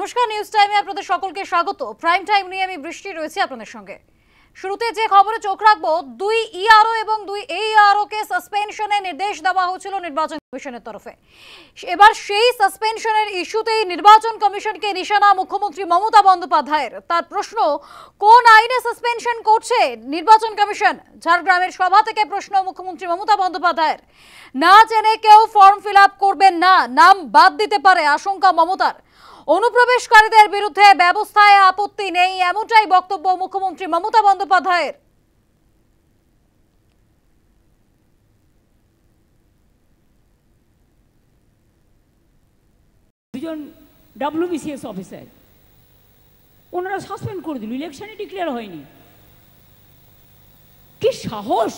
নমস্কার, নিউজ টাইমে আপনাদের সকলকে স্বাগত। প্রাইম টাইম নিয়ে আমি বৃষ্টি রয়েছে আপনাদের সঙ্গে। শুরুতে যে খবরে চোখ রাখবো, 2 ইআরও এবং 2 এইআরও কে সাসপেনশনের নির্দেশ দেওয়া হয়েছিল নির্বাচন কমিশনের তরফে। এবার সেই সাসপেনশনের ইস্যুতেই নির্বাচন কমিশনকে নিশানা মুখ্যমন্ত্রী মমতা বন্দ্যোপাধ্যায়ের। তার প্রশ্ন, কোন আইনে সাসপেনশন করছে নির্বাচন কমিশন? ঝাড়গ্রামের সভা থেকে প্রশ্ন মুখ্যমন্ত্রী মমতা বন্দ্যোপাধ্যায়ের। না জেনে কেউ ফর্ম ফিল আপ করবেন না, নাম বাদ দিতে পারে আশঙ্কা মমতার। অনুপ্রবেশকারীদের বিরুদ্ধে ব্যবস্থায় আপত্তি নেই, এমনটাই বক্তব্য মুখ্যমন্ত্রী মমতা বন্দ্যোপাধ্যায়ের। দুজন ডব্লিউবিসিএস অফিসার ওনারা সাসপেন্ড করে দিল, ইলেকশনে ডিক্লেয়ার হয়নি। কি সাহস!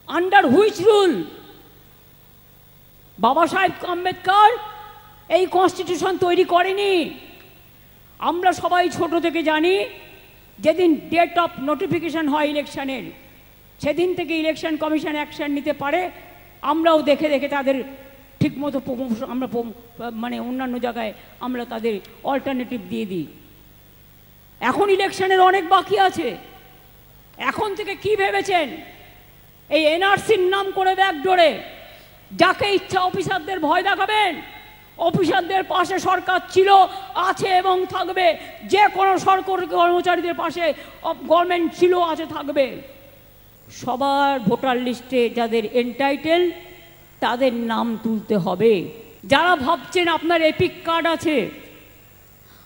Under which rule? বাবা সাহেব আম্বেদকর এই কনস্টিটিউশন তৈরি করেনি। আমরা সবাই ছোট থেকে জানি, যেদিন ডেট অফ নোটিফিকেশন হয় ইলেকশনের, সেদিন থেকে ইলেকশন কমিশন অ্যাকশন নিতে পারে। আমরাও দেখে দেখে তাদের ঠিকমতো আমরা মানে অন্যান্য জায়গায় আমরা তাদের অল্টারনেটিভ দিয়ে দিই। এখন ইলেকশনের অনেক বাকি আছে। এখন থেকে কি ভেবেছেন? এই এনআরসির নাম করে ব্যাকডোরে যাকে ইচ্ছা অফিসারদের ভয় দেখাবেন? অফিসারদের পাশে সরকার ছিল, আছে এবং থাকবে। যে কোনো সরকারি কর্মচারীদের পাশে গভর্নমেন্ট ছিল, আছে, থাকবে। সবার ভোটার লিস্টে যাদের এন্টাইটেল তাদের নাম তুলতে হবে। যারা ভাবছেন আপনার এপিক কার্ড আছে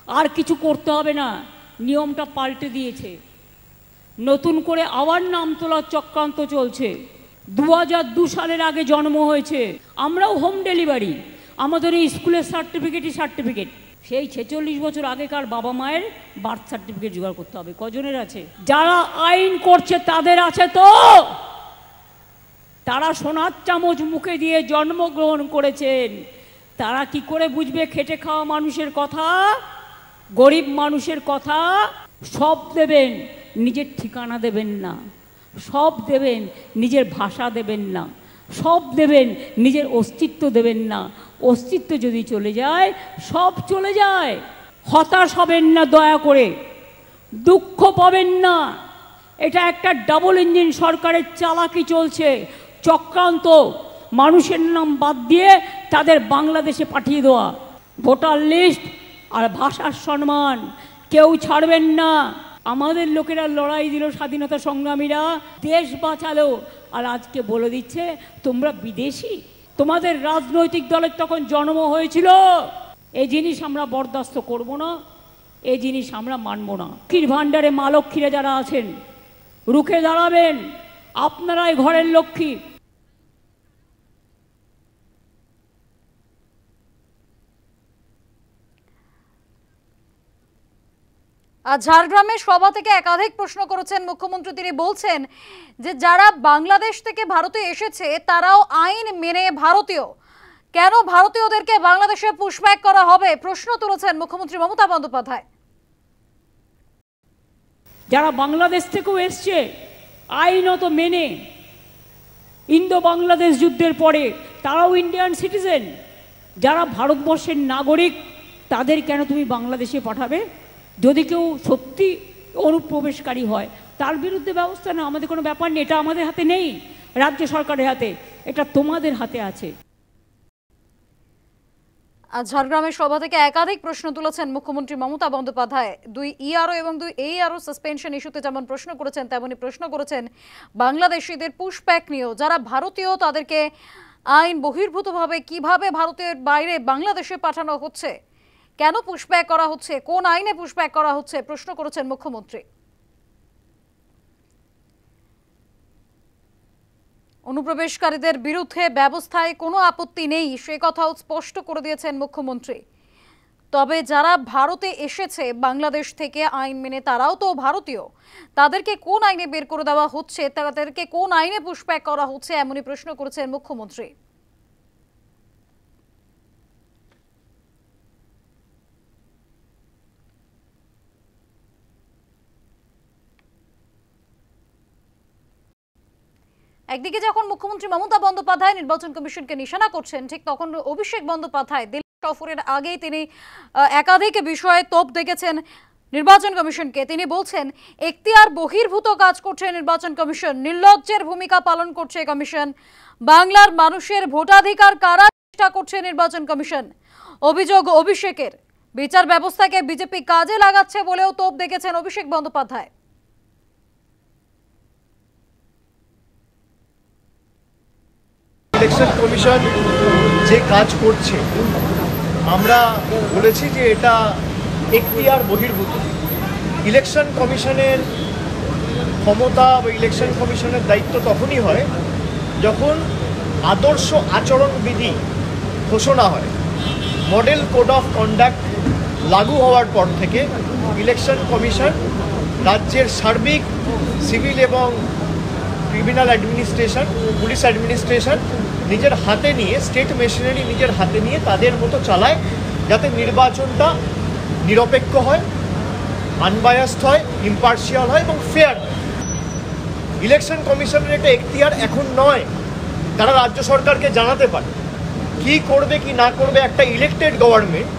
আর কিছু করতে হবে না, নিয়মটা পাল্টে দিয়েছে। নতুন করে আবার নাম তোলার চক্রান্ত চলছে। 2002 সালের আগে জন্ম হয়েছে, আমরাও হোম ডেলিভারি, আমাদের এই স্কুলের সার্টিফিকেট সেই 46 বছর আগেকার বাবা মায়ের বার্থ সার্টিফিকেট জোগাড় করতে হবে। কজনের আছে? যারা আইন করছে তাদের আছে তো? তারা সোনার চামচ মুখে দিয়ে জন্মগ্রহণ করেছেন। তারা কি করে বুঝবে খেটে খাওয়া মানুষের কথা, গরিব মানুষের কথা? সব দেবেন, নিজের ঠিকানা দেবেন না। সব দেবেন, নিজের ভাষা দেবেন না। সব দেবেন, নিজের অস্তিত্ব দেবেন না। অস্তিত্ব যদি চলে যায়, সব চলে যায়। হতাশ হবেন না দয়া করে, দুঃখ পাবেন না। এটা একটা ডাবল ইঞ্জিন সরকারের চালাকি চলছে, চক্রান্ত। মানুষের নাম বাদ দিয়ে তাদের বাংলাদেশে পাঠিয়ে দেওয়া। ভোটার লিস্ট আর ভাষার সম্মান কেউ ছাড়বেন না। আমাদের লোকেরা লড়াই দিল, স্বাধীনতা সংগ্রামীরা দেশ বাঁচালো, আর আজকে বলে দিচ্ছে তোমরা বিদেশি। তোমাদের রাজনৈতিক দলের তখন জন্ম হয়েছিল। এই জিনিস আমরা বরদাস্ত করব না, এই জিনিস আমরা মানব না। লক্ষ্মীর ভাণ্ডারে মা লক্ষ্মীরা যারা আছেন, রুখে দাঁড়াবেন। আপনারাই ঘরের লক্ষ্মী। ঝাড়গ্রামের সভা থেকে একাধিক প্রশ্ন করেছেন মুখ্যমন্ত্রী। তিনি বলছেন যে যারা বাংলাদেশ থেকে ভারতে এসেছে তারাও আইন মেনে ভারতীয়, কেন ভারতীয়দেরকে বাংলাদেশে পুশব্যাক করা হবে? প্রশ্ন তুলেছেন মুখ্যমন্ত্রী মমতা বন্দ্যোপাধ্যায়। যারা বাংলাদেশ থেকেও এসছে আইনত মেনে, ইন্দো বাংলাদেশ যুদ্ধের পরে তারাও ইন্ডিয়ান সিটিজেন। যারা ভারতবর্ষের নাগরিক তাদের কেন তুমি বাংলাদেশে পাঠাবে? যদি কেউ সত্যি অনুপ্রবেশকারী হয় তার বিরুদ্ধে ব্যবস্থা না, আমাদের কোনো ব্যাপার নেই। এটা আমাদের হাতে নেই, রাজ্য সরকারের হাতে, এটা তোমাদের হাতে আছে। ঝাড়গ্রামের সভা থেকে একাধিক প্রশ্ন তুলেছেন মুখ্যমন্ত্রী মমতা বন্দ্যোপাধ্যায়। 2 ইআরও এবং 2 এইআরও সাসপেনশন ইস্যুতে যেমন প্রশ্ন করেছেন, তেমনি প্রশ্ন করেছেন বাংলাদেশিদের পুশব্যাক নিয়েও। যারা ভারতীয় তাদেরকে আইন বহির্ভূতভাবে কিভাবে ভারতের বাইরে বাংলাদেশে পাঠানো হচ্ছে, কেন পুশব্যাক করা হচ্ছে, কোন আইনে পুশব্যাক করা হচ্ছে, প্রশ্ন করেছেন মুখ্যমন্ত্রী। অনুপ্রবেশকারীদের বিরুদ্ধে ব্যবস্থায় কোনো আপত্তি নেই, সে কথাও স্পষ্ট করে দিয়েছেন মুখ্যমন্ত্রী। তবে যারা ভারতে এসেছে বাংলাদেশ থেকে আইন মেনে, তারাও তো ভারতীয়, তাদেরকে কোন আইনে বের করে দেওয়া হচ্ছে, তাদেরকে কোন আইনে পুশব্যাক করা হচ্ছে, এমনই প্রশ্ন করেছেন মুখ্যমন্ত্রী। একদিকে যখন মুখ্যমন্ত্রী মমতা বন্দ্যোপাধ্যায় নির্বাচন কমিশনকে নিশানা করছেন, ঠিক তখন অভিষেক বন্দ্যোপাধ্যায় সফরের আগেই তিনি একাধিক বিষয়ে তোপ দেখেছেন নির্বাচন কমিশনকে। তিনি বলছেন এখতিয়ার বহির্ভূত কাজ করছে নির্বাচন কমিশন, নির্লজ্জের ভূমিকা পালন করছে কমিশন, বাংলার মানুষের ভোটাধিকার কারার চেষ্টা করছে নির্বাচন কমিশন। অভিযোগ অভিষেকের, বিচার ব্যবস্থাকে বিজেপি কাজে লাগাচ্ছে বলেও তোপ দেখেছেন অভিষেক বন্দ্যোপাধ্যায়। ইলেকশন কমিশন যে কাজ করছে আমরা বলেছি যে এটা এখতিয়ার বহির্ভূত। ইলেকশন কমিশনের ক্ষমতা বা ইলেকশন কমিশনের দায়িত্ব তখনই হয় যখন আদর্শ আচরণবিধি ঘোষণা হয়। মডেল কোড অফ কন্ডাক্ট লাগু হওয়ার পর থেকে ইলেকশন কমিশন রাজ্যের সার্বিক সিভিল এবং ক্রিমিনাল অ্যাডমিনিস্ট্রেশন, পুলিশ অ্যাডমিনিস্ট্রেশন নিজের হাতে নিয়ে, স্টেট মেশিনারি নিজের হাতে নিয়ে তাদের মতো চালায়, যাতে নির্বাচনটা নিরপেক্ষ হয়, আনবায়াসড হয়, ইম্পার্শিয়াল হয় এবং ফেয়ার হয়। ইলেকশন কমিশনের এটা এখতিয়ার এখন নয়, তারা রাজ্য সরকারকে জানাতে পারে কি করবে কি না করবে। একটা ইলেক্টেড গভর্নমেন্ট,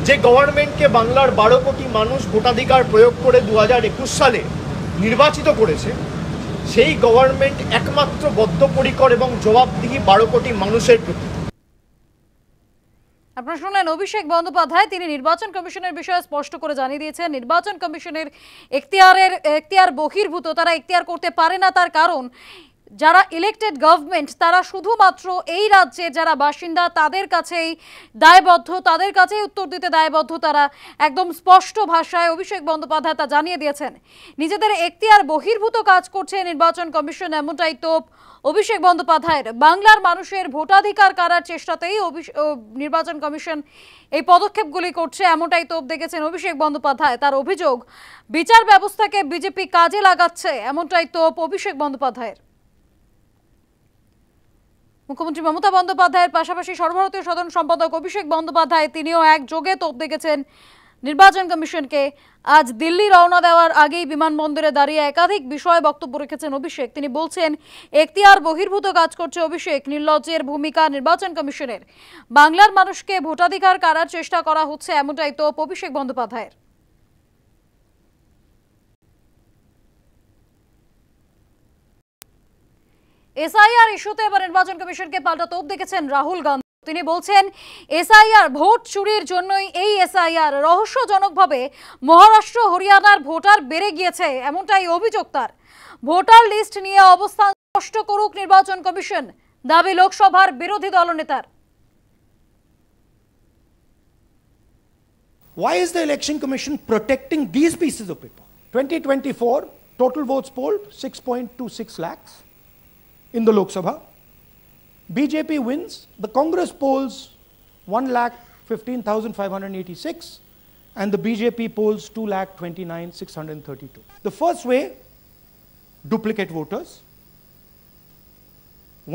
যে গভর্নমেন্টকে বাংলার 12 কোটি মানুষ ভোটাধিকার প্রয়োগ করে 2021 সালে নির্বাচিত করেছে, সেই গভর্নমেন্ট একমাত্র বদ্ধপরিকর এবং জবাবদিহি 12 কোটি মানুষের প্রতি। আপনারা শুনলেন অভিষেক বন্দ্যোপাধ্যায়। তিনি নির্বাচন কমিশনের বিষয়ে স্পষ্ট করে জানিয়ে দিয়েছেন নির্বাচন কমিশনের এখতিয়ার বহির্ভূত, তারা এখতিয়ার করতে পারে না। তার কারণ যারা ইলেক্টেড গভর্নমেন্ট তারা শুধুমাত্র এই রাজ্যে যারা বাসিন্দা তাদের কাছেই দায়বদ্ধ, তাদের কাছেই উত্তর দিতে দায়বদ্ধ। তারা একদম স্পষ্ট ভাষায় অভিষেক বন্দ্যোপাধ্যায় তা জানিয়ে দিয়েছেন। নিজেদের এখতিয়ার বহির্ভূত কাজ করছে নির্বাচন কমিশন, এমনটাই তোপ অভিষেক বন্দ্যোপাধ্যায়ের। বাংলার মানুষের ভোটাধিকার কারার চেষ্টাতেই নির্বাচন কমিশন এই পদক্ষেপগুলি করছে, এমনটাই তোপ দেখেছেন অভিষেক বন্দ্যোপাধ্যায়। তার অভিযোগ বিচার ব্যবস্থাকে বিজেপি কাজে লাগাচ্ছে, এমনটাই তোপ অভিষেক বন্দ্যোপাধ্যায়ের। মুখ্যমন্ত্রী মমতা বন্দ্যোপাধ্যায়ের পাশাপাশি সর্বভারতীয় সাধারণ সম্পাদক অভিষেক বন্দ্যোপাধ্যায় তিনিও একযোগে তোপ দেখেছেন নির্বাচন কমিশনকে। আজ দিল্লি রওনা দেওয়ার আগেই বিমানবন্দরে দাঁড়িয়ে একাধিক বিষয়ে বক্তব্য রেখেছেন অভিষেক। তিনি বলছেন এখতিয়ার বহির্ভূত কাজ করছে অভিষেক, নির্লজ্জের ভূমিকা নির্বাচন কমিশনের, বাংলার মানুষকে ভোটাধিকার কারার চেষ্টা করা হচ্ছে, এমনটাই তোপ অভিষেক বন্দ্যোপাধ্যায়ের। এসআইআর ইস্যুতে এবার নির্বাচন কমিশনকে পাল্টা তোপ দেখেছেন রাহুল গান্ধী। তিনি বলছেন এসআইআর ভোট চুরির জন্যই এই এসআইআর, রহস্যজনকভাবে মহারাষ্ট্র হরিয়ানার ভোটার বেড়ে গিয়েছে, এমনটাই অভিযোগ তার। ভোটার লিস্ট নিয়ে অবস্থান স্পষ্ট করুক নির্বাচন কমিশন, দাবি লোকসভার বিরোধী দলনেতার। Why is the Election Commission protecting these pieces of paper? 2024, total votes polled 6.26 lakhs in the Lok Sabha. BJP wins. The Congress polls 1,15,586 and the BJP polls 2,29,632. The first way, duplicate voters.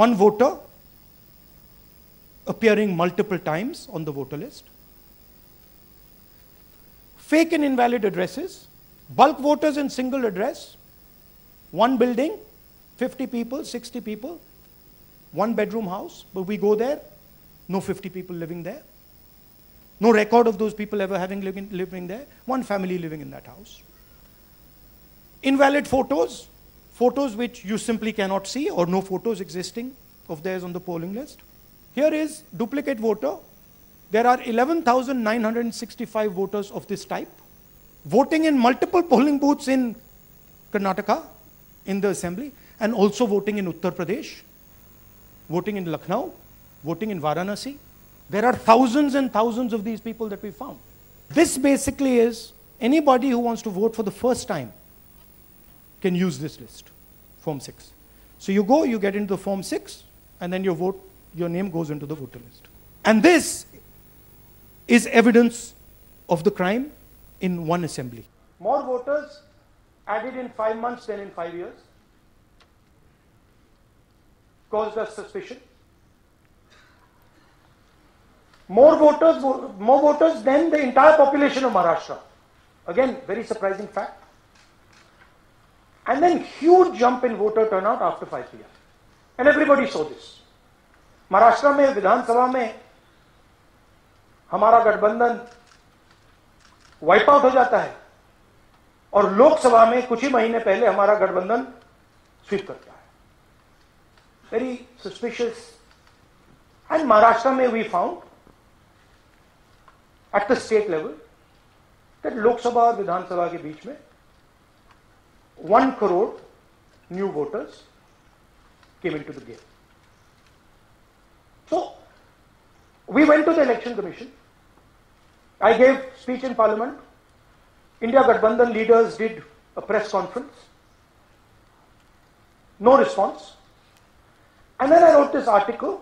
One voter appearing multiple times on the voter list. Fake and invalid addresses, bulk voters in single address, one building, 50 people, 60 people, one bedroom house, but we go there, no 50 people living there, no record of those people ever having living there, one family living in that house. Invalid photos, photos which you simply cannot see or no photos existing of theirs on the polling list. Here is duplicate voter. There are 11,965 voters of this type, voting in multiple polling booths in Karnataka, in the assembly, and also voting in Uttar Pradesh, voting in Lucknow, voting in Varanasi. There are thousands and thousands of these people that we found. This basically is anybody who wants to vote for the first time can use this list, Form 6. So you go, you get into the Form 6, and then your vote, your name goes into the voter list. And this is evidence of the crime in one assembly. More voters added in 5 months than in 5 years. Caused us suspicion. More voters than the entire population of Maharashtra. Again, very surprising fact. And then huge jump in voter turnout after 5 years. And everybody saw this. Maharashtra mein Vidhan Sabha mein हमारा गठबंधन wipe out हो जाता है और लोकसभा में कुछ ही महीने पहले हमारा गठबंधन स्वीप करता है. Very suspicious. एंड महाराष्ट्र में we found at the state level that Lok Sabha और विधानसभा के बीच में 1 crore new voters came into the game. So we went to the election commission. I gave speech in parliament. India Gathbandhan leaders did a press conference. No response. And then I wrote this article,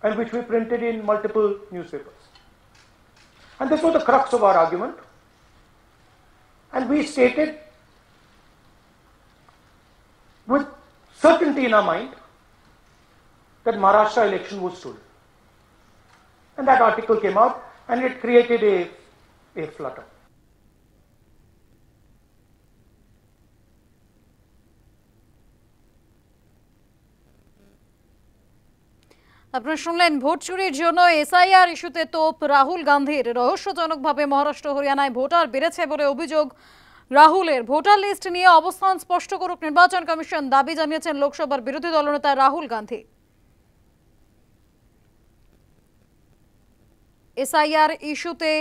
and which we printed in multiple newspapers. And this was the crux of our argument. And we stated with certainty in our mind that Maharashtra election was stolen. And that article came out and it created a flutter. আপনারা শুনলেন vote চুরির জন্য SIR ইস্যুতে তোপ রাহুল গান্ধীর। রহস্যজনকভাবে Maharashtra হরিয়ানায় voter বেড়েছে বলে অভিযোগ রাহুলের। ভোটার লিস্ট নিয়ে অবস্থান স্পষ্ট করুক নির্বাচন কমিশন, দাবি জানিয়েছেন লোকসভার বিরোধী দলনেতা রাহুল গান্ধী। এসআইআর ইস্যুতে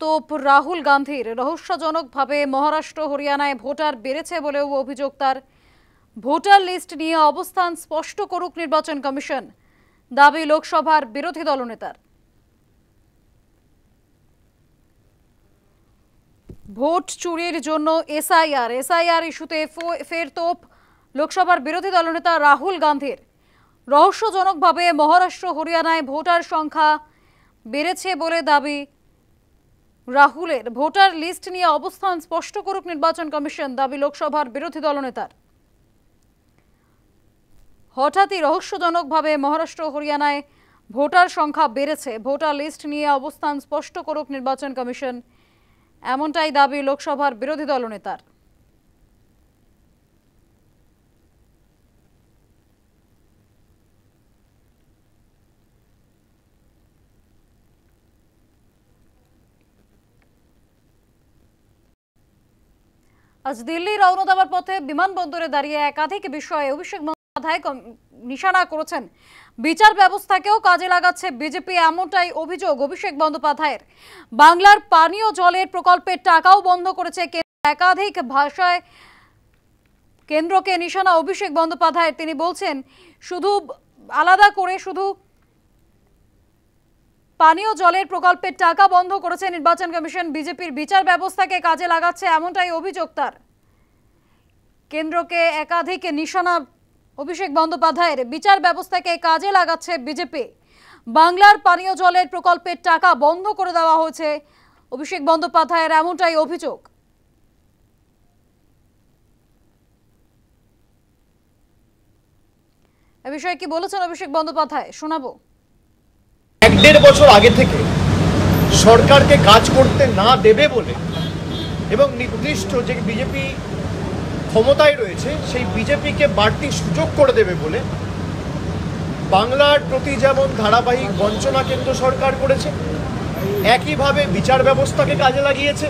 তোপ রাহুল গান্ধীর। রহস্যজনকভাবে মহারাষ্ট্র হরিয়ানায় ভোটার বেড়েছে বলেও অভিযোগ তার। ভোটার লিস্ট নিয়ে অবস্থান স্পষ্ট করুক নির্বাচন কমিশন, দাবি লোকসভার বিরোধী দলনেতার। ভোট চুরির জন্য এসআইআর ইস্যুতে ফের তোপ লোকসভার বিরোধী দলনেতা রাহুল গান্ধীর। রহস্যজনকভাবে মহারাষ্ট্র হরিয়ানায় ভোটার সংখ্যা বেড়েছে বলে দাবি রাহুলের। ভোটার লিস্ট নিয়ে অবস্থান স্পষ্ট করুক নির্বাচন কমিশন, দাবি লোকসভার বিরোধী দলনেতার। হঠাৎই রহস্যজনকভাবে মহারাষ্ট্র হরিয়ানায় ভোটার সংখ্যা বেড়েছে, ভোটার লিস্ট নিয়ে অবস্থান স্পষ্ট করুক নির্বাচন কমিশন, এমনটাই দাবি লোকসভার বিরোধী দলনেতার। আজ দিল্লি রওনা দেওয়ার পথে বিমানবন্দরে দাঁড়িয়ে একাধিক বিষয়ে অভিষেক বন্দ্যোপাধ্যায় নিশানা করেছেন। বিচার ব্যবস্থাকেও কাজে লাগাচ্ছে বিজেপি, এমনটাই অভিযোগ অভিষেক বন্দ্যোপাধ্যায়ের। বাংলার পানীয় জলের প্রকল্পের টাকাও বন্ধ করেছে একাধিক ভাষায় কেন্দ্রকে নিশানা অভিষেক বন্দ্যোপাধ্যায়ের। তিনি বলছেন শুধু আলাদা করে শুধু পানীয় জলের প্রকল্পের টাকা বন্ধ করেছে নির্বাচন কমিশন, বিজেপির বিচার ব্যবস্থাকে কাজে লাগাচ্ছে, এমনটাই অভিযোগ তার। কেন্দ্রকে একাধিক নিশানা অভিষেক বন্দ্যোপাধ্যায়ের। বিচার ব্যবস্থাকে কাজে লাগাচ্ছে বিজেপি, বাংলার পানীয় জলের প্রকল্পের টাকা বন্ধ করে দেওয়া হয়েছে অভিষেক বন্দ্যোপাধ্যায়ের, এমনটাই অভিযোগ। এ বিষয়ে কি বলেছেন অভিষেক বন্দ্যোপাধ্যায় শোনাবো। 1-1.5 বছর আগে থেকে সরকারকে কাজ করতে না দেবে বলে এবং নির্দিষ্ট যে বিজেপি ক্ষমতায় রয়েছে সেই বিজেপিকে বাড়তি সুযোগ করে দেবে বলে বাংলার প্রতি যেমন ধারাবাহিক বঞ্চনা কেন্দ্র সরকার করেছে, একইভাবে বিচার ব্যবস্থাকে কাজে লাগিয়েছে,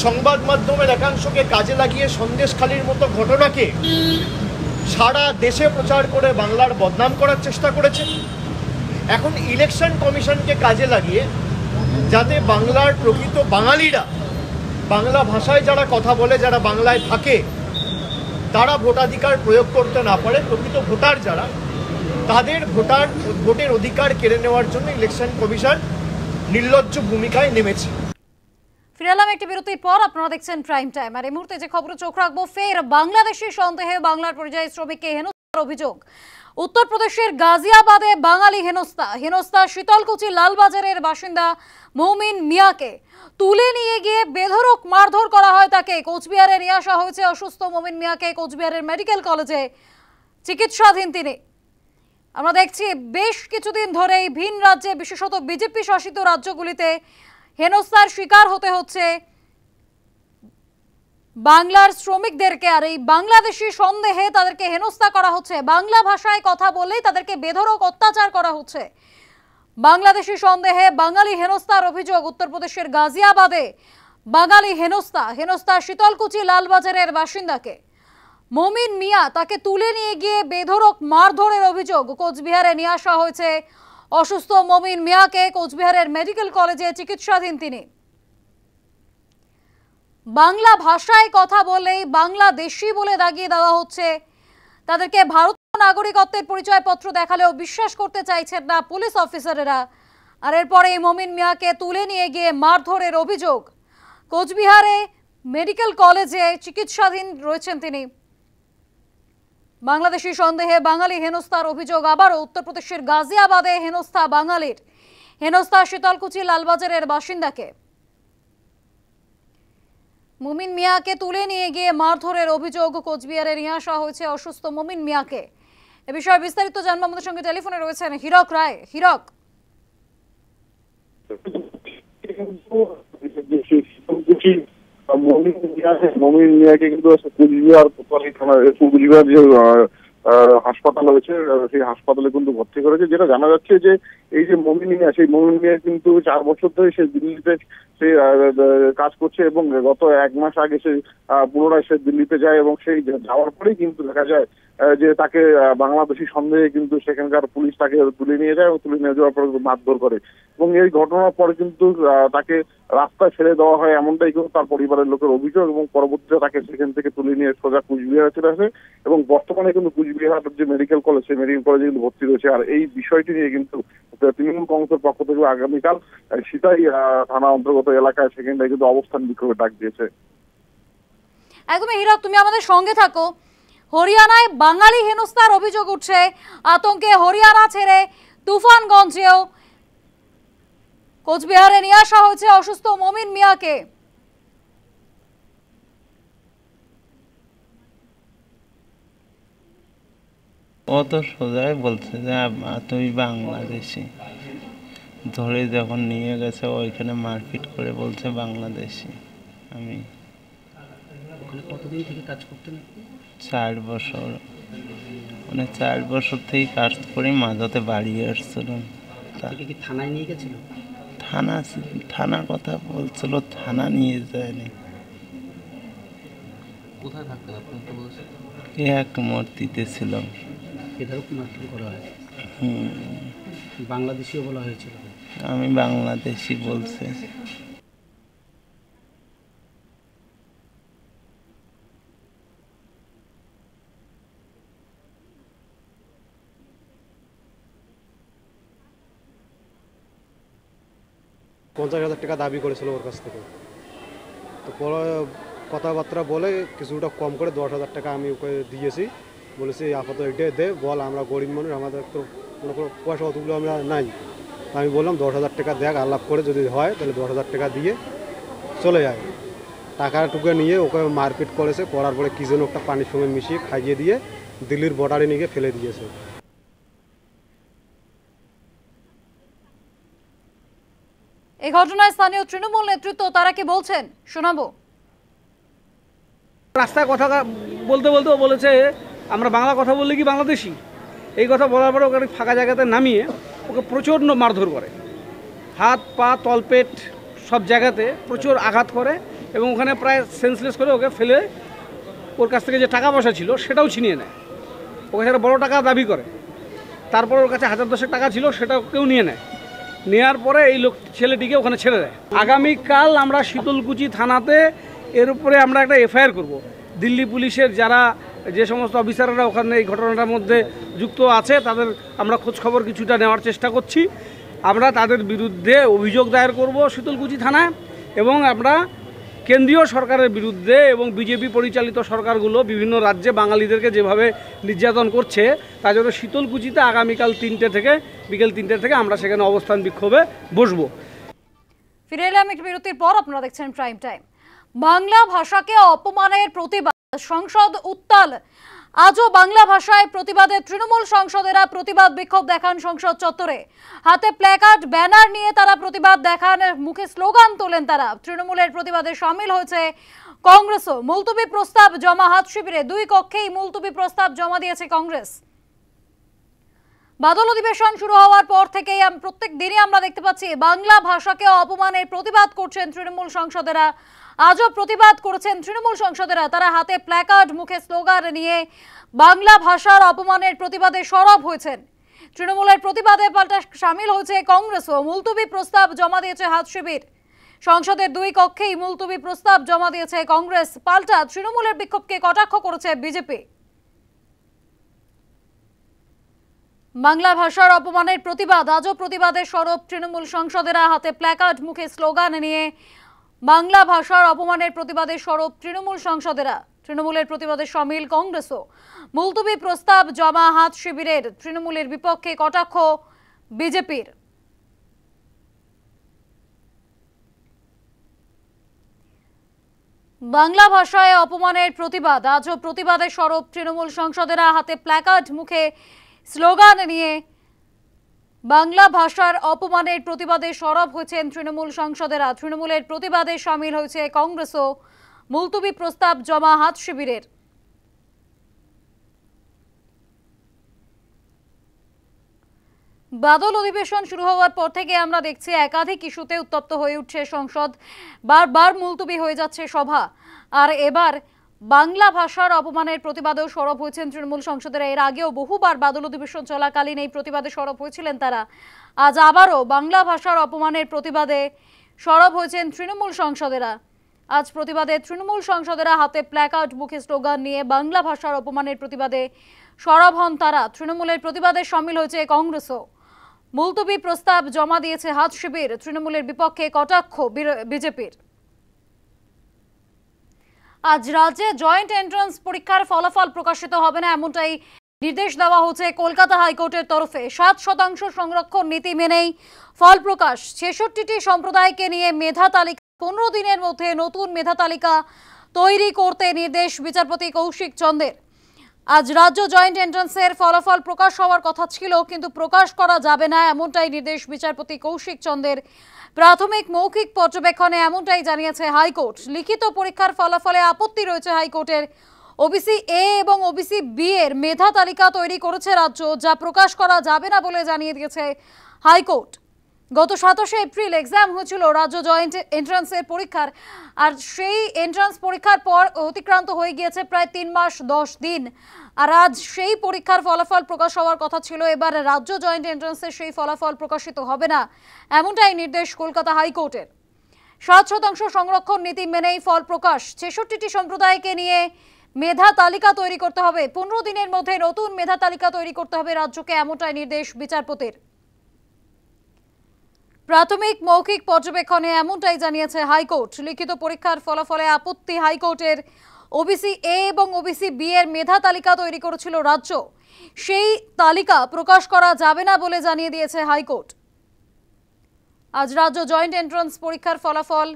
সংবাদ মাধ্যমের একাংশকে কাজে লাগিয়ে সন্দেশখালির মতো ঘটনাকে সারা দেশে প্রচার করে বাংলার বদনাম করার চেষ্টা করেছে। এখন ইলেকশন কমিশনকে কাজে লাগিয়ে যাতে বাংলার প্রকৃত বাঙালিরা, বাংলা ভাষায় যারা কথা বলে, যারা বাংলায় থাকে, তারা ভোটাধিকার প্রয়োগ করতে না পারে, প্রকৃত ভোটার যারা, তাদের ভোটের অধিকার কেড়ে নেওয়ার জন্য ইলেকশন কমিশন নির্লজ্জ ভূমিকায় নেমেছে। ফিরালাম একটি বিরতির পর, আপনারা দেখছেন প্রাইম টাইম। আর এই মুহূর্তে যে খবরে চোখ রাখবো, ফের বাংলাদেশি সন্দেহে বাংলার পরিযায়ী শ্রমিককে হেনস্থার অভিযোগ। উত্তরপ্রদেশের গাজিয়াবাদে বাঙালি হেনস্থা শীতলকুচি লালবাজারের বাসিন্দা মৌমিন মিয়াকে তুলে নিয়ে গিয়ে বেধড়ক মারধর করা হয় তাকে। কোচবিহারে নিয়ে আসা হয়েছে অসুস্থ মৌমিন মিয়াকে, কোচবিহারের মেডিকেল কলেজে চিকিৎসাধীন তিনি। আমরা দেখছি বেশ কিছুদিন ধরেই ভিন রাজ্যে, বিশেষত বিজেপি শাসিত রাজ্যগুলিতে হেনস্থার শিকার হতে হচ্ছে বাংলার শ্রমিকদেরকে। আর এই বাংলাদেশি সন্দেহে তাদেরকে হেনস্থা করা হচ্ছে, বাংলা ভাষায় কথা বলেই তাদেরকে বেধড়ক অত্যাচার করা হচ্ছে। বাংলাদেশি সন্দেহে বাঙালি হেনস্থার অভিযোগ উত্তরপ্রদেশের গাজিয়াবাদে বাঙালি হেনস্থা শীতলকুচি লালবাজারের বাসিন্দাকে মমিন মিয়া তাকে তুলে নিয়ে গিয়ে বেধড়ক মারধরের অভিযোগ কোচবিহারে নিয়ে আসা হয়েছে। অসুস্থ মমিন মিয়াকে কোচবিহারের মেডিকেল কলেজে চিকিৎসাধীন তিনি। বাংলা ভাষায় কথা বলেই বাংলাদেশি বলে দাগিয়ে দেওয়া হচ্ছে। তাদেরকে ভারতীয় নাগরিকত্বের পরিচয়পত্র দেখালেও বিশ্বাস করতে চাইছেন না পুলিশ অফিসারেরা। আর এরপরে মমিন মিয়াকে তুলে নিয়ে গিয়ে মারধরের অভিযোগ। কোচবিহারে মেডিকেল কলেজে চিকিৎসাধীন রয়েছেন তিনি। বাংলাদেশি সন্দেহে বাঙালি হেনস্থার অভিযোগ আবারও উত্তরপ্রদেশের গাজিয়াবাদে হেনস্থা শীতলকুচি লালবাজারের বাসিন্দাকে মমিন মিয়াকে তুলে নিয়ে গিয়ে মারধরের অভিযোগ কোচবিহারে নিয়ে আসা হয়েছে অসুস্থ মমিন মিয়াকে। এ বিষয়ে বিস্তারিত জানবো, আমাদের সঙ্গে টেলিফোনে রয়েছেন হীরক রায়। হীরক, মমিন মিয়াকে কিন্তু কোচবিহার যে হাসপাতাল হয়েছে সেই হাসপাতালে কিন্তু ভর্তি করেছে। যেটা জানা যাচ্ছে যে এই যে মমিন মিয়া, সেই মমিন মিয়া কিন্তু 4 বছর ধরে সে দিল্লিতে সে কাজ করছে এবং গত 1 মাস আগে সে পুনরায় সে দিল্লিতে যায় এবং সেই যাওয়ার পরেই কিন্তু দেখা যায় যে তাকে বাংলাদেশি সন্দেহে কিন্তু সেখানকার পুলিশ তাকে তুলে নিয়ে যায় এবং তুলে নিয়ে যাওয়ার পরে মারধর করে এবং এই ঘটনার পরে কিন্তু তাকে রাস্তায় ছেড়ে দেওয়া হয়, এমনটাই কিন্তু তার পরিবারের লোকের অভিযোগ। এবং পরবর্তীতে তাকে সেখান থেকে তুলে নিয়ে সোজা কুচবিহারে চলে আসে এবং বর্তমানে কিন্তু কুচবিহার যে মেডিকেল কলেজ, সেই মেডিকেল কলেজে কিন্তু ভর্তি রয়েছে। আর এই বিষয়টি নিয়ে কিন্তু তৃণমূল কংগ্রেসের পক্ষ থেকে আগামীকাল সিতাই থানা অন্তর্গত এলাকায় সেখানটায় কিন্তু অবস্থান বিক্ষোভের ডাক দিয়েছে। একদমই হীরক, তুমি আমাদের সঙ্গে থাকো। হরিয়ানায় বাঙালি হেনস্থার অভিযোগ উঠছে। আতঙ্কে হরিয়ানা ছেড়ে তুফানগঞ্জেও কোচবিহারে নিয়ে আসা হয়েছে অসুস্থ মমিন মিয়াকে। ও তো সোজাই বলছে যে তুই বাংলাদেশি, ধরে যখন নিয়ে গেছে ওইখানে মারপিট করে বলছে বাংলাদেশি। আমি কতদিন থেকে কাজ করতেন? 4 বছর, মানে 4 বছর থেকে কাজ করে মাঝাতে বাড়ি আসছিলাম। তাকে কি থানায় নিয়ে গেছিল? থানার কথা বলছিল, থানা নিয়ে যায়নি। কোথায় থাকতেন আপনি? তো বলছেন এক মূর্তিতে ছিলাম। এধারও মারধর করা হয়? বাংলাদেশিও বলা হয়েছিল? আমি বাংলাদেশি বলছে। টাকা দাবি করেছিল ওর কাছ থেকে। তো পরে কথাবার্তা বলে কিছুটা কম করে 10,000 টাকা আমি ওকে দিয়েছি। বলেছি আপাতত এটাই দে, বল আমরা গরিব মানুষ, আমাদের তো কোনো পয়সা অতগুলো আমরা নাই। আমি বললাম 10,000 টাকা দেখ, আলাপ করে যদি হয় তাহলে 10,000 টাকা দিয়ে চলে যায়। টাকাটুকু নিয়ে ওকে মারপিট করেছে, করার পরে কি যেন একটা পানির সঙ্গে মিশিয়ে খাইয়ে দিয়ে দিল্লির বর্ডারে নিয়ে ফেলে দিয়েছে। এই ঘটনায় স্থানীয় তৃণমূল নেতৃত্ব তারা কি বলছেন শোনাবো। রাস্তায় কথা বলতে বলতে বলেছে আমরা বাংলা কথা বললে কি বাংলাদেশি। এই কথা বলার পরে ওকে ফাঁকা জায়গাতে নামিয়ে ওকে প্রচণ্ড মারধর করে, হাত পা তলপেট সব জায়গাতে প্রচুর আঘাত করে এবং ওখানে প্রায় সেন্সলেস করে ওকে ফেলে ওর কাছ থেকে যে টাকা পয়সা ছিল সেটাও ছিনিয়ে নেয়। ওকে সেটা বড় টাকা দাবি করে। তারপর ওর কাছে 1000-10 টাকা ছিল, সেটাও কেউ নিয়ে নেয়। নেওয়ার পরে এই ছেলেটিকে ওখানে ছেড়ে দেয়। আগামীকাল আমরা শীতলকুচি থানাতে এর উপরে আমরা একটা এফআইআর করব। দিল্লি পুলিশের যারা যে সমস্ত অফিসাররা ওখানে এই ঘটনাটার মধ্যে যুক্ত আছে তাদের আমরা খোঁজখবর কিছুটা নেওয়ার চেষ্টা করছি। আমরা তাদের বিরুদ্ধে অভিযোগ দায়ের করব শীতলকুচি থানায় এবং আমরা কেন্দ্রীয় সরকারের বিরুদ্ধে এবং বিজেপি পরিচালিত সরকারগুলো বিভিন্ন রাজ্যে বাঙালিদেরকে যেভাবে নির্যাতন করছে তার জন্য শীতলকুচিতে আগামীকাল 3টে থেকে বিকেল 3টে থেকে আমরা সেখানে অবস্থান বিক্ষোভে বসবো। ফিরে এলাম একটি বিরতির পর, আপনারা দেখছেন প্রাইম টাইম। বাংলা ভাষাকে অপমানের প্রতিবাদ, সংসদ উত্তাল। আজও বাংলা ভাষায় প্রতিবাদে তৃণমূল সাংসদেরা প্রতিবাদ বিক্ষোভ দেখান সংসদ চত্বরে। হাতে প্ল্যাকার্ড ব্যানার নিয়ে তারা প্রতিবাদ দেখান, মুখে স্লোগান তোলেন তারা। তৃণমূলের প্রতিবাদে সামিল হয়েছে কংগ্রেসও। মুলতবি প্রস্তাব জমা হাত শিবিরে 2 কক্ষেই মুলতবি প্রস্তাব জমা দিয়েছে কংগ্রেস। বাদল অধিবেশন শুরু হওয়ার পর থেকেই প্রত্যেক দিনই আমরা দেখতে পাচ্ছি বাংলা ভাষাকে অপমানের প্রতিবাদ করছেন তৃণমূল সাংসদেরা। আজও প্রতিবাদ করেছেন তৃণমূল সাংসদেরা। তারা হাতে প্ল্যাকার্ড, মুখে স্লোগান নিয়ে বাংলা ভাষার অপমানের প্রতিবাদে সরব হয়েছেন। তৃণমূলের প্রতিবাদে পাল্টা সামিল হয়েছে কংগ্রেসও। মুলতবি প্রস্তাব জমা দিয়েছে হাত শিবির। সংসদের দুই কক্ষেই মুলতবি প্রস্তাব জমা দিয়েছে কংগ্রেস। পাল্টা তৃণমূলের বিক্ষোভকে কটাক্ষ করেছে বিজেপি। বাংলা ভাষার অপমানের প্রতিবাদ, আজও প্রতিবাদের সরব তৃণমূল সাংসদেরা। হাতে প্ল্যাকার্ড, মুখে স্লোগান নিয়ে বাংলা ভাষার অপমানের প্রতিবাদে সরব তৃণমূল সাংসদেরা। তৃণমূলের প্রতিবাদে সামিল কংগ্রেসও। মুলতবি প্রস্তাব জমা হাত শিবিরের। তৃণমূলের বিপক্ষে কটাক্ষ বিজেপির। বাংলা ভাষায় অপমানের প্রতিবাদ, আজও প্রতিবাদে সরব তৃণমূল সাংসদেরা। হাতে প্ল্যাকার্ড, মুখে স্লোগান নিয়ে বাংলা ভাষার অপমানের প্রতিবাদে সরব হয়েছেন তৃণমূল সাংসদেরা। তৃণমূলের প্রতিবাদে সামিল হয়েছে কংগ্রেসও। মুলতবি প্রস্তাব জমা হাত শিবিরের। বাদল অধিবেশন শুরু হওয়ার পর থেকে আমরা দেখছি একাধিক ইস্যুতে উত্তপ্ত হয়ে উঠছে সংসদ। বারবার মুলতবি হয়ে যাচ্ছে সভা। আর এবার বাংলা ভাষার অপমানের প্রতিবাদেও সরব হয়েছেন তৃণমূল সাংসদেরা। এর আগেও বহুবার বাদল অধিবেশন চলাকালীন এই প্রতিবাদে সরব হয়েছিলেন তারা। আজ আবারও বাংলা ভাষার অপমানের প্রতিবাদে সরব হয়েছেন তৃণমূল সাংসদেরা। আজ প্রতিবাদে তৃণমূল সাংসদেরা হাতে প্ল্যাকার্ড, মুখে স্লোগান নিয়ে বাংলা ভাষার অপমানের প্রতিবাদে সরব হন তারা। তৃণমূলের প্রতিবাদে সামিল হয়েছে কংগ্রেসও। মুলতবি প্রস্তাব জমা দিয়েছে হাত শিবির। তৃণমূলের বিপক্ষে কটাক্ষ বিজেপির। আজ রাজ্যে জয়েন্ট এন্ট্রান্স পরীক্ষার ফলাফল প্রকাশিত হবে না, এমনটাই নির্দেশ দেওয়া হচ্ছে কলকাতা হাইকোর্টের তরফে। 7% সংরক্ষণ নীতি মেনেই ফল প্রকাশ। 66টি সম্প্রদায়কে নিয়ে মেধা তালিকা 15 দিনের মধ্যে নতুন মেধা তালিকা তৈরি করতে নির্দেশ বিচারপতি কৌশিক চন্দের। আজ রাজ্য জয়েন্ট এন্ট্রান্সের ফলাফল প্রকাশ হওয়ার কথা ছিল, কিন্তু প্রকাশ করা যাবে না, এমনটাই নির্দেশ বিচারপতি কৌশিক চন্দের। প্রাথমিক মৌখিক পর্যবেক্ষণে এমনটাই জানিয়েছে হাইকোর্ট। লিখিত পরীক্ষার ফলাফলে আপত্তি রয়েছে হাইকোর্টের। ওবিসি এ এবং ওবিসি বি এর মেধা তালিকা তৈরি করেছে রাজ্য, যা প্রকাশ করা যাবে না বলে জানিয়ে দিয়েছে হাইকোর্ট। গত 27শে এপ্রিল এক্সাম হয়েছিল রাজ্য জয়েন্ট এন্ট্রান্সের পরীক্ষার। আর সেই এন্ট্রান্স পরীক্ষার পর অতিক্রান্ত হয়ে গিয়েছে প্রায় 3 মাস 10 দিন। আর আজ সেই পরীক্ষার ফলাফল প্রকাশ হওয়ার কথা ছিল। এবার রাজ্য জয়েন্ট এন্ট্রান্সের সেই ফলাফল প্রকাশিত হবে না, এমনটাই নির্দেশ কলকাতা হাইকোর্টের। 7% সংরক্ষণ নীতি মেনেই ফল প্রকাশ। 66টি সম্প্রদায়কে নিয়ে মেধা তালিকা তৈরি করতে হবে। 15 দিনের মধ্যে নতুন মেধা তালিকা তৈরি করতে হবে রাজ্যকে, এমনটাই নির্দেশ বিচারপতির। প্রাথমিক মৌখিক পর্যবেক্ষণে এমনটাই জানিয়েছে হাইকোর্ট। লিখিত পরীক্ষার ফলাফলে আপত্তি হাইকোর্টের। ওবিসি এ এবং ওবিসি বি এর মেধা তালিকা তৈরি করেছিল রাজ্য, সেই তালিকা প্রকাশ করা যাবে না বলে জানিয়ে দিয়েছে হাইকোর্ট। আজ রাজ্য জয়েন্ট এন্ট্রান্স পরীক্ষার ফলাফল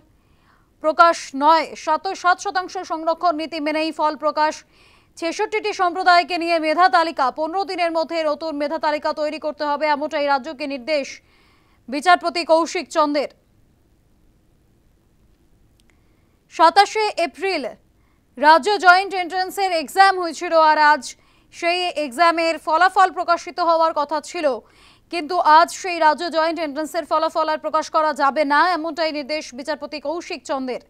প্রকাশ নয়। 7% সংরক্ষণ নীতি মেনেই ফল প্রকাশ। 66টি সম্প্রদায়কে নিয়ে মেধা তালিকা 15 দিনের মধ্যে নতুন মেধা তালিকা তৈরি করতে হবে, এমনটাই রাজ্যকে নির্দেশ বিচারপতি কৌশিক চন্দের। 27শে এপ্রিল রাজ্য জয়েন্ট এন্ট্রান্সের এক্সাম হয়েছিল। আর আজ সেই এক্সামের ফলাফল প্রকাশিত হওয়ার কথা ছিল, কিন্তু আজ সেই রাজ্য জয়েন্ট এন্ট্রান্সের ফলাফল আর প্রকাশ করা যাবে না, এমনটাই নির্দেশ বিচারপতি কৌশিক চন্দের।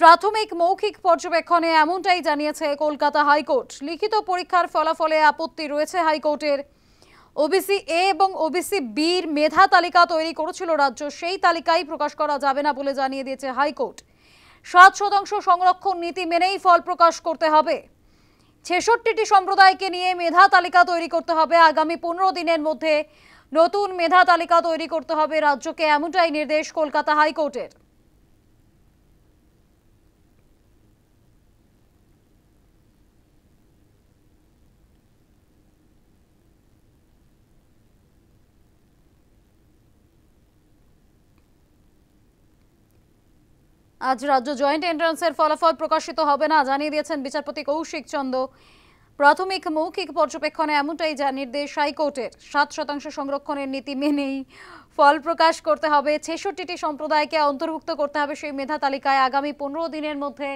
প্রাথমিক মৌখিক পর্যবেক্ষণে এমনটাই জানিয়েছে কলকাতা হাইকোর্ট। লিখিত পরীক্ষার ফলাফলে আপত্তি রয়েছে হাইকোর্টের। ওবিসি এ এবং ওবিসি বির মেধা তালিকা তৈরি করেছিল রাজ্য, সেই তালিকাই প্রকাশ করা যাবে না বলে জানিয়ে দিয়েছে হাইকোর্ট। 7% সংরক্ষণ নীতি মেনেই ফল প্রকাশ করতে হবে। 66টি সম্প্রদায়কে নিয়ে মেধা তালিকা তৈরি করতে হবে। আগামী 15 দিনের মধ্যে নতুন মেধা তালিকা তৈরি করতে হবে রাজ্যকে, এমনটাই নির্দেশ কলকাতা হাইকোর্টের। আজ রাজ্য জয়েন্ট এন্ট্রান্সের ফলাফল প্রকাশিত হবে না, জানিয়ে দিয়েছেন বিচারপতি কৌশিক চন্দ। প্রাথমিক মৌখিক পর্যবেক্ষণে এমনটাই নির্দেশ হাইকোর্টের। 7% সংরক্ষণের নীতি মেনেই ফল প্রকাশ করতে হবে। 66টি সম্প্রদায়কে অন্তর্ভুক্ত করতে হবে সেই মেধা তালিকায়। আগামী 15 দিনের মধ্যে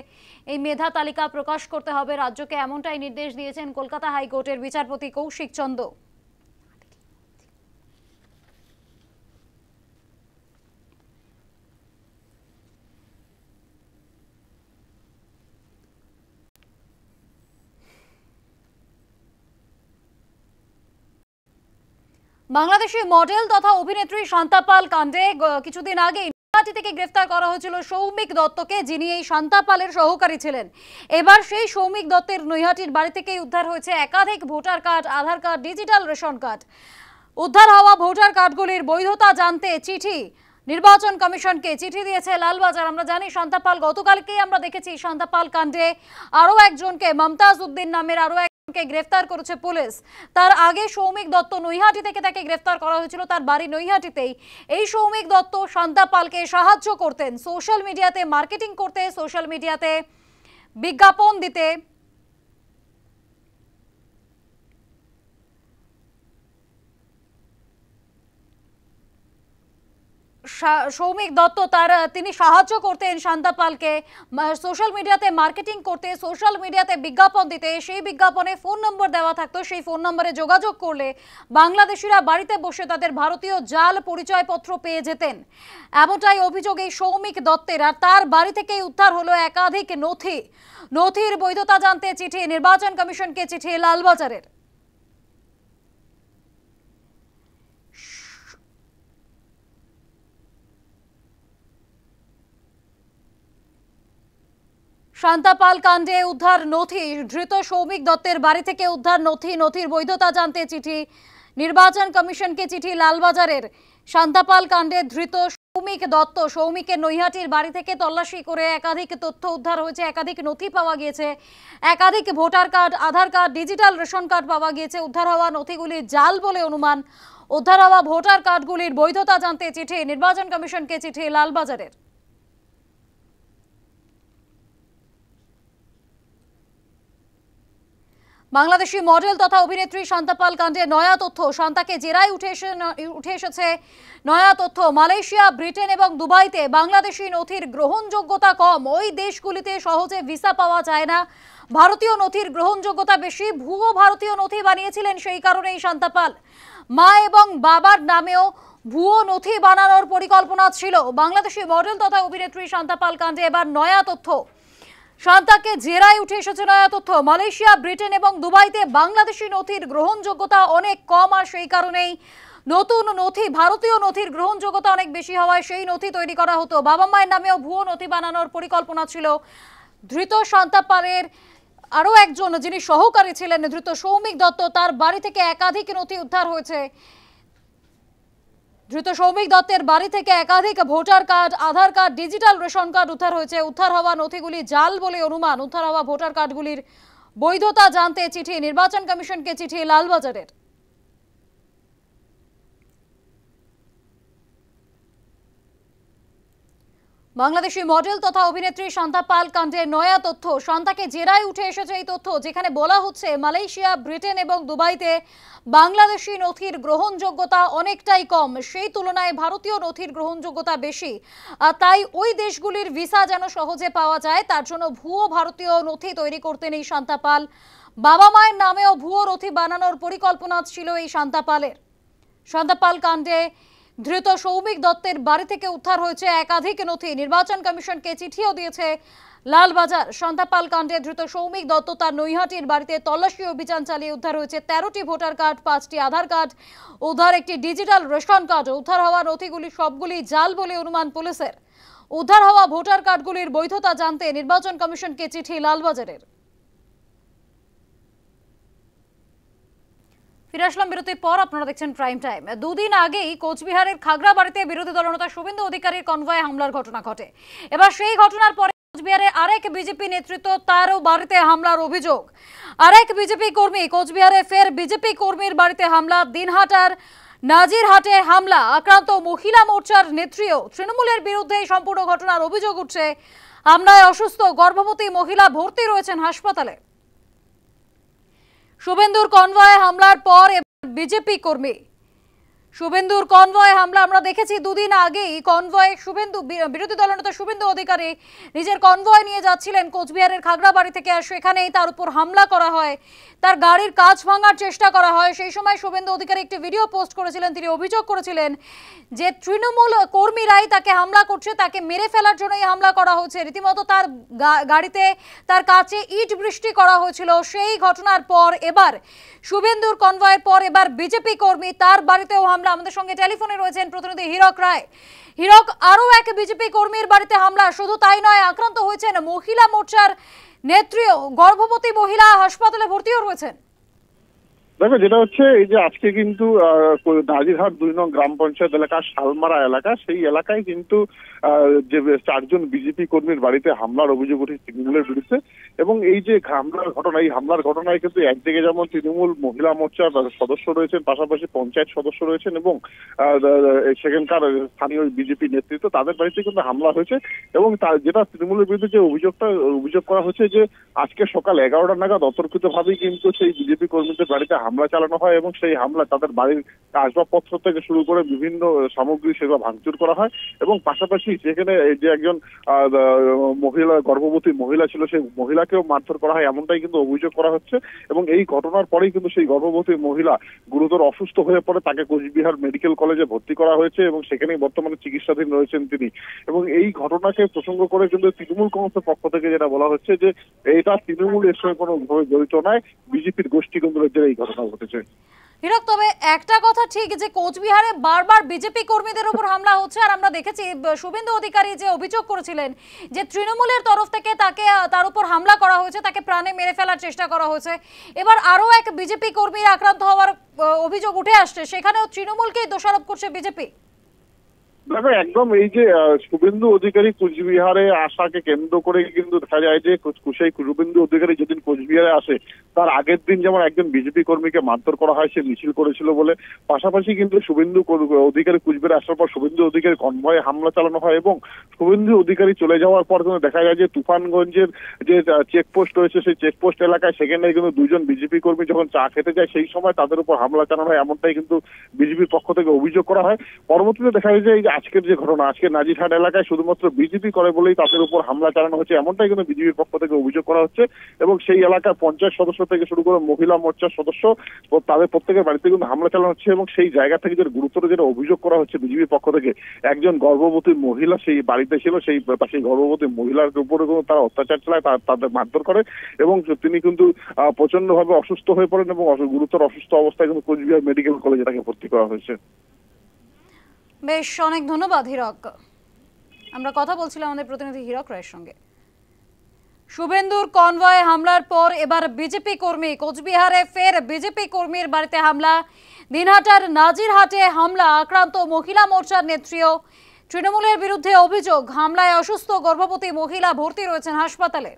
এই মেধা তালিকা প্রকাশ করতে হবে রাজ্যকে, এমনটাই নির্দেশ দিয়েছেন কলকাতা হাইকোর্টের বিচারপতি কৌশিক চন্দ। বাংলাদেশি মডেল তথা অভিনেত্রী শান্তা পাল কাণ্ডে কিছুদিন আগে নৈহাটি থেকে গ্রেফতার করা হয়েছিল সৌমিক দত্তকে, যিনি এই শান্তা পালের সহকারী ছিলেন। এবার সেই সৌমিক দত্তের নৈহাটির বাড়ি থেকেই উদ্ধার হয়েছে একাধিক ভোটার কার্ড, আধার কার্ড, ডিজিটাল রেশন কার্ড। উদ্ধার হওয়া ভোটার কার্ডগুলির বৈধতা জানতে চিঠি নির্বাচন কমিশনকে চিঠি দিয়েছে লালবাজার। আমরা জানি শান্তা পাল, গতকালকেই আমরা দেখেছি শান্তা পাল কাণ্ডে আরও একজনকে, মমতাজ উদ্দিন নামের আরও একজনকে গ্রেফতার করেছে পুলিশ। তার আগে সৌমিক দত্ত নৈহাটি থেকে তাকে গ্রেফতার করা হয়েছিল, তার বাড়ি নৈহাটিতেই। এই সৌমিক দত্ত শান্তা পালকে সাহায্য করতেন সোশ্যাল মিডিয়াতে মার্কেটিং করতে, সোশ্যাল মিডিয়াতে বিজ্ঞাপন দিতে। সৌমিক দত্ত তিনি সাহায্য করতেন শান্তা পালকে সোশ্যাল মিডিয়াতে মার্কেটিং করতে, সোশ্যাল মিডিয়াতে বিজ্ঞাপন দিতে। সেই বিজ্ঞাপনে ফোন নম্বর দেওয়া থাকতো, সেই ফোন নম্বরে যোগাযোগ করলে বাংলাদেশিরা বাড়িতে বসে তাদের ভারতীয় জাল পরিচয়পত্র পেয়ে যেতেন, এমনটাই অভিযোগ এই সৌমিক দত্তের। আর তার বাড়ি থেকেই উদ্ধার হলো একাধিক নথির বৈধতা জানতে চিঠি নির্বাচন কমিশনকে, চিঠি লালবাজারের। শান্তা পাল কাণ্ডে উদ্ধার নথি, ধৃত সৌমিক দত্তের বাড়ি থেকে উদ্ধার নথির বৈধতা জানতে চিঠি নির্বাচন কমিশনকে, চিঠি লালবাজারের। শান্তা পাল কাণ্ডে ধৃত সৌমিক দত্ত, সৌমিকের নৈহাটির বাড়ি থেকে তল্লাশি করে একাধিক তথ্য উদ্ধার হয়েছে, একাধিক নথি পাওয়া গিয়েছে, একাধিক ভোটার কার্ড, আধার কার্ড, ডিজিটাল রেশন কার্ড পাওয়া গিয়েছে। উদ্ধার হওয়া নথিগুলি জাল বলে অনুমান। উদ্ধার হওয়া ভোটার কার্ডগুলির বৈধতা জানতে চিঠি নির্বাচন কমিশনকে, চিঠি লালবাজারের। বাংলাদেশি মডেল তথা অভিনেত্রী শান্তা পাল কাণ্ডে নয়া তথ্য, শান্তাকে জেরায় উঠে এসেছে নয়া তথ্য। মালয়েশিয়া, ব্রিটেন এবং দুবাইতে বাংলাদেশি নথির গ্রহণযোগ্যতা কম, ওই দেশগুলিতে সহজে ভিসা পাওয়া যায় না, ভারতীয় নথির গ্রহণযোগ্যতা বেশি। ভুয়ো ভারতীয় নথি বানিয়েছিলেন সেই কারণেই শান্তা পাল। মা এবং বাবার নামেও ভুয়ো নথি বানানোর পরিকল্পনা ছিল বাংলাদেশি মডেল তথা অভিনেত্রী শান্তা পাল কাণ্ডে। এবার নয়া তথ্য, শান্তাকে জেরায় উঠে এসেছে নয়া তথ্য। মালয়েশিয়া, ব্রিটেন এবং দুবাইতে বাংলাদেশি নথির গ্রহণযোগ্যতা অনেক কম, আর সেই কারণেই নতুন নথি, ভারতীয় নথির গ্রহণযোগ্যতা অনেক বেশি হওয়ায় সেই নথি তৈরি করা হতো। বাবা মায়ের নামেও ভুয়ো নথি বানানোর পরিকল্পনা ছিল। ধৃত শান্তা পালের আরও একজন যিনি সহকারী ছিলেন, ধৃত সৌমিক দত্ত, তার বাড়ি থেকে একাধিক নথি উদ্ধার হয়েছে। ধৃত সৌমিক দত্তের বাড়ি থেকে একাধিক ভোটার কার্ড, আধার কার্ড, ডিজিটাল রেশন কার্ড উদ্ধার হয়েছে। উদ্ধার হওয়া নথিগুলি জাল বলে অনুমান। উদ্ধার হওয়া ভোটার কার্ডগুলির বৈধতা জানতে চিঠি নির্বাচন কমিশনকে, চিঠি লালবাজারের। বাংলাদেশি মডেল তথা অভিনেত্রী শান্তা পাল কাণ্ডে নয়া তথ্য, শান্তাকে জেরায় উঠে এসেছে এই তথ্য, যেখানে বলা হচ্ছে মালয়েশিয়া, ব্রিটেন এবং দুবাইতে বাংলাদেশি নথির গ্রহণযোগ্যতা অনেকটাই কম, সেই তুলনায় ভারতীয় নথির গ্রহণযোগ্যতা বেশি। তাই ওই দেশগুলির ভিসা যেন সহজে পাওয়া যায়, তার জন্য ভুয়ো ভারতীয় নথি তৈরি করতেন এই শান্তা পাল। বাবা মায়ের নামেও ভুয়ো নথি বানানোর পরিকল্পনা ছিল এই শান্তা পালের। শান্তা পাল কাণ্ডে ধৃত সৌমিক দত্তের বাড়ি থেকে উদ্ধার হয়েছে একাধিক নথি, নির্বাচন কমিশনকে চিঠিও দিয়েছে লালবাজার। শান্তা পাল কাণ্ডে ধৃত সৌমিক দত্ত তার নৈহাটির বাড়িতে তল্লাশি অভিযান চালিয়ে উদ্ধার হয়েছে 13টি ভোটার কার্ড, 5টি আধার কার্ড, উদ্ধার একটি ডিজিটাল রেশন কার্ড। উদ্ধার হওয়া নথিগুলি সবগুলি জাল বলে অনুমান পুলিশের। উদ্ধার হওয়া ভোটার কার্ডগুলির বৈধতা জানতে নির্বাচন কমিশনকে চিঠি লালবাজারের। ফিরে আসলাম বিরতির পর, আপনারা দেখছেন প্রাইম টাইম। দুদিন আগেই কোচবিহারের খাগড়াবাড়িতে বিরোধী দলনেতা শুভেন্দু অধিকারীর কনভয়ে হামলার ঘটনা ঘটে। এবার সেই ঘটনার পরে কোচবিহারের আরেক বিজেপি নেতৃত্ব, তারও বাড়িতে হামলার অভিযোগ। আরেক বিজেপি কর্মী, কোচবিহারে ফের বিজেপি কর্মীর বাড়িতে হামলা। দিনহাটার নাজিরহাটে হামলা, আক্রান্ত মহিলা মোর্চার নেত্রীও। তৃণমূলের বিরুদ্ধে এই সম্পূর্ণ ঘটনার অভিযোগ উঠছে। হামলায় অসুস্থ গর্ভবতী মহিলা ভর্তি রয়েছেন হাসপাতালে। শুভেন্দুর কনভয়ে হামলার পর বিজেপি কর্মী শুভেন্দুর কনভয় হামলা আমরা দেখেছি দুদিন আগেই কনভয় শুভেন্দু বিরোধী দলনেতা শুভেন্দু অধিকারী নিজের কনভয় নিয়ে যাচ্ছিলেন কোচবিহারের খাগড়াবাড়ি থেকে, আর সেখানেই তার উপর হামলা করা হয়, তার গাড়ির কাঁচ ভাঙার চেষ্টা করা হয়। সেই সময় শুভেন্দু অধিকারী একটি ভিডিও পোস্ট করেছিলেন, তিনি অভিযোগ করেছিলেন যে তৃণমূল কর্মীরাই তাকে হামলা করছে, তাকে মেরে ফেলার জন্যই হামলা করা হচ্ছে। রীতিমতো তার গাড়িতে তার কাছে ইট বৃষ্টি করা হয়েছিল। সেই ঘটনার পর এবার শুভেন্দুর কনভয়ের পর এবার বিজেপি কর্মী তার বাড়িতেও হামলা। আমাদের সঙ্গে টেলিফোনে রয়েছেন প্রতিনিধি হীরক রায়। হীরক, আরও এক বিজেপি কর্মীর বাড়িতে হামলা, শুধু তাই নয় আক্রান্ত হয়েছেন মহিলা মোর্চার নেত্রীও, গর্ভবতী মহিলা হাসপাতালে ভর্তিও রয়েছেন। দেখো, যেটা হচ্ছে এই যে আজকে কিন্তু নাজিরহাট ২ নং গ্রাম পঞ্চায়েত এলাকা শালমারা এলাকা, সেই এলাকায় কিন্তু যে ৪ জন বিজেপি কর্মীর বাড়িতে হামলার অভিযোগ উঠেছে তৃণমূলের বিরুদ্ধে। এবং এই যে হামলার ঘটনা, এই হামলার ঘটনায় কিন্তু একদিকে যেমন তৃণমূল মহিলা মোর্চার সদস্য রয়েছেন, পাশাপাশি পঞ্চায়েত সদস্য রয়েছেন এবং সেখানকার স্থানীয় বিজেপি নেতৃত্ব, তাদের বাড়িতে কিন্তু হামলা হয়েছে। এবং যেটা তৃণমূলের বিরুদ্ধে যে অভিযোগ করা হচ্ছে যে আজকে সকাল 11টা নাগাদ অতর্কিতভাবেই কিন্তু সেই বিজেপি কর্মীদের বাড়িতে হামলা চালানো হয় এবং সেই হামলা তাদের বাড়ির আসবাবপত্র থেকে শুরু করে বিভিন্ন সামগ্রী সেগুলো ভাঙচুর করা হয়। এবং পাশাপাশি যেখানে যে একজন মহিলা, গর্ভবতী মহিলা ছিল, সেই মহিলাকেও মারধর করা হয়, এমনটাই কিন্তু অভিযোগ করা হচ্ছে। এবং এই ঘটনার পরেই কিন্তু সেই গর্ভবতী মহিলা গুরুতর অসুস্থ হয়ে পড়ে, তাকে কোচবিহার মেডিকেল কলেজে ভর্তি করা হয়েছে এবং সেখানেই বর্তমানে চিকিৎসাধীন রয়েছেন তিনি। এবং এই ঘটনাকে প্রসঙ্গ করে কিন্তু তৃণমূল কংগ্রেসের পক্ষ থেকে যেটা বলা হচ্ছে যে এটা তৃণমূল এর সঙ্গে কোনোভাবে জড়িত নয়, বিজেপির গোষ্ঠীগুলোর জন্য এই ঘটনা ঘটেছে। হীরক, তবে একটা কথা ঠিক যে কোচবিহারে বারবার বিজেপি কর্মীদের উপর হামলা হচ্ছে, আর আমরা দেখেছি শুভেন্দু অধিকারী যে অভিযোগ করেছিলেন যে তৃণমূলের তরফ থেকে তার উপর হামলা করা হয়েছে, তাকে প্রাণে মেরে ফেলার চেষ্টা করা হয়েছে। এবার আরও এক বিজেপি কর্মীর আক্রান্ত হওয়ার অভিযোগ উঠে আসছে, সেখানেও তৃণমূলকেই দোষারোপ করছে বিজেপি। দেখো, একদম এই যে শুভেন্দু অধিকারী কোচবিহারে আসাকে কেন্দ্র করে কিন্তু দেখা যায় যে সেই শুভেন্দু অধিকারী যেদিন কোচবিহারে আসে তার আগের দিন যেমন একজন বিজেপি কর্মীকে মারধর করা হয়, সে মিছিল করেছিল বলে। পাশাপাশি কিন্তু শুভেন্দু অধিকারী কোচবিহারে আসার পর শুভেন্দু অধিকারী কনভয়ে হামলা চালানো হয় এবং শুভেন্দু অধিকারী চলে যাওয়ার পর কিন্তু দেখা যায় যে তুফানগঞ্জের যে চেকপোস্ট রয়েছে, সেই চেকপোস্ট এলাকায় সেখানে কিন্তু 2 জন বিজেপি কর্মী যখন চা খেতে যায় সেই সময় তাদের উপর হামলা চালানো হয়, এমনটাই কিন্তু বিজেপির পক্ষ থেকে অভিযোগ করা হয়। পরবর্তীতে দেখা যায় যে আজকের যে ঘটনা, আজকে নাজিরহাট এলাকায় শুধুমাত্র বিজেপি করে বলেই তাদের উপর হামলা চালানো হচ্ছে, এমনটাই কিন্তু বিজেপির পক্ষ থেকে অভিযোগ করা হচ্ছে। এবং সেই এলাকার পঞ্চায়েত সদস্য থেকে শুরু করে মহিলা মোর্চার সদস্য, তাদের প্রত্যেকের বাড়িতে কিন্তু হামলা চালানো হচ্ছে। এবং সেই জায়গা থেকে যে গুরুতর যেটা অভিযোগ করা হচ্ছে বিজেপির পক্ষ থেকে, একজন গর্ভবতী মহিলা সেই বাড়িতে ছিল, সেই গর্ভবতী মহিলার উপরে কিন্তু তারা অত্যাচার চালায়, তাদের মারধর করে এবং তিনি কিন্তু প্রচন্ডভাবে অসুস্থ হয়ে পড়েন এবং গুরুতর অসুস্থ অবস্থায় কিন্তু কোচবিহার মেডিকেল কলেজে তাকে ভর্তি করা হয়েছে। বেশ, অনেক ধন্যবাদ হীরক। আমরা কথা বলছিলাম আমাদের প্রতিনিধি হীরক রায়ের সঙ্গে। শুভেন্দুর কনভয়ে হামলার পর এবার বিজেপি কর্মী, কোচবিহারে ফের বিজেপি কর্মীর বাড়িতে হামলা, দিনহাটার নাজিরহাটে হামলা, আক্রান্ত মহিলা মোর্চার নেত্রীও। তৃণমূলের বিরুদ্ধে অভিযোগ, হামলায় অসুস্থ গর্ভবতী মহিলা ভর্তি রয়েছেন হাসপাতালে।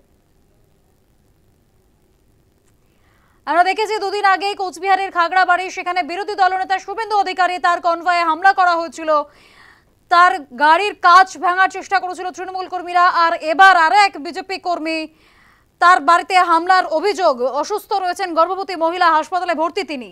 আমরা দেখেছি দুদিন আগেই কোচবিহারের খাগড়াবাড়ি, সেখানে বিরোধী দলনেতা শুভেন্দু অধিকারী তার কনভয়ে হামলা করা হয়েছিল, তার গাড়ির কাঁচ ভাঙার চেষ্টা করেছিল তৃণমূল কর্মীরা। আর এবার আরো এক বিজেপি কর্মী, তার বাড়িতে হামলার অভিযোগ, অসুস্থ রয়েছেন গর্ভবতী মহিলা, হাসপাতালে ভর্তি তিনি।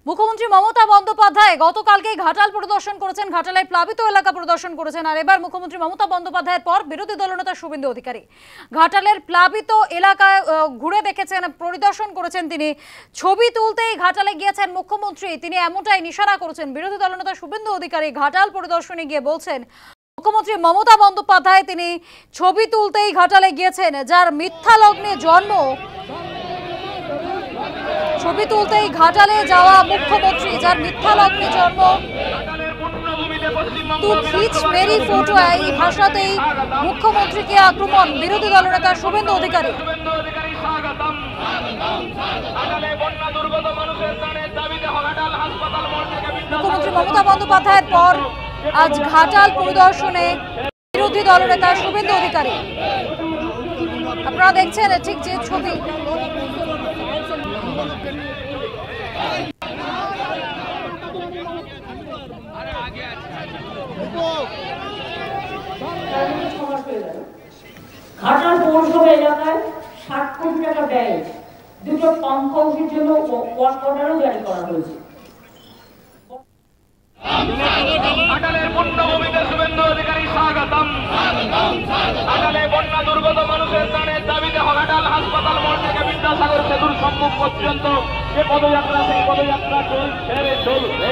মুখ্যমন্ত্রী মমতা বন্দ্যোপাধ্যায় গতকালকেই ঘাটাল পরিদর্শন করেছেন, ঘাটালের প্লাবিত এলাকা পরিদর্শন করেছেন। আর এবার মুখ্যমন্ত্রী মমতা বন্দ্যোপাধ্যায়ের পর বিরোধী দলনেতা শুভেন্দু অধিকারী ঘাটালের প্লাবিত এলাকায় ঘুরে দেখেছেন, পরিদর্শন করেছেন। তিনি ছবি তুলতেই ঘাটালে গিয়েছেন মুখ্যমন্ত্রী, তিনি এমনটাই নিশানা করেছেন। বিরোধী দলনেতা শুভেন্দু অধিকারী ঘাটাল পরিদর্শনে গিয়ে বলছেন মুখ্যমন্ত্রী মমতা বন্দ্যোপাধ্যায় তিনি ছবি তুলতেই ঘাটালে গিয়েছেন, যার মিথ্যা লগ্নে জন্ম। ছবি তুলতেই ঘাটালে যাওয়া মুখ্যমন্ত্রী, যার মিথ্যা লগ্নে জন্ম। তু খিচ মেরি ফটো, এই ভাষাতেই মুখ্যমন্ত্রীকে আক্রমণ বিরোধী দলনেতা শুভেন্দু অধিকারী। মুখ্যমন্ত্রী মমতা বন্দ্যোপাধ্যায়ের পর আজ ঘাটাল পরিদর্শনে বিরোধী দলনেতা শুভেন্দু অধিকারী। আপনারা দেখছেন ঠিক যে ছবি, ঘাটাল পৌরসভা এলাকায় 60 কোটি টাকা ব্যয় দুটো পাম্প হাউসের জন্য ওয়ার্ক অর্ডারও জারি করা হয়েছে। আটালের পূর্ণভূমিতে শুভেন্দু অধিকারী স্বাগতম। আটালে বন্যা দুর্গত মানুষের ত্রাণের দাবিতে হকাটাল হাসপাতাল মোড় থেকে বিদ্যাসাগর সেতুর সম্মুখ পর্যন্ত যে পদযাত্রা, সেই পদযাত্রা চলবে।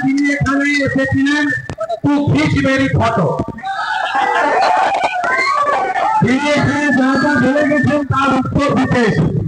তিনি এখানে এসেছিলেন টু পিক ভেরি ফটো। তিনি এখানে যা যা বলে গেছেন তার উত্তর দিতে এসেছেন।